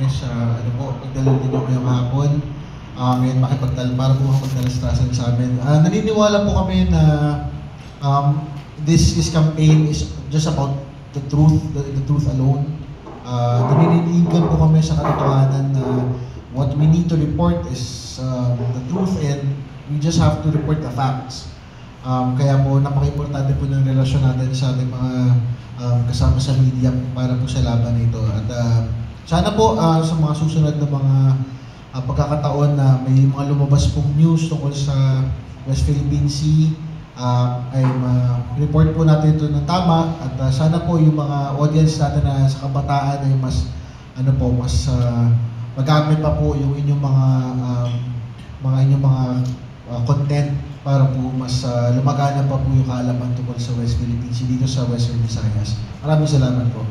sa pagdalo ninyo ngayong hapon. Ngayon para po makipagtalastasan sa amin. Naniniwala po kami na this campaign is just about the truth alone. Naninigan po kami sa katotohanan na what we need to report is the truth, and we just have to report the facts. Kaya po napaka-importante po ng relasyon natin sa ating mga kasama sa media para po sa laban na ito. At sana po sa mga susunod na mga pagkakataon na may mga lumabas pong news tungkol sa West Philippine Sea, ay ma-report po natin ito ng tama, at sana po yung mga audience natin na sa kabataan ay mas magamit pa po yung inyong mga content para po mas lumagana pa po yung kaalaman tungkol sa West Philippine Sea dito sa Western Visayas. Maraming salamat po.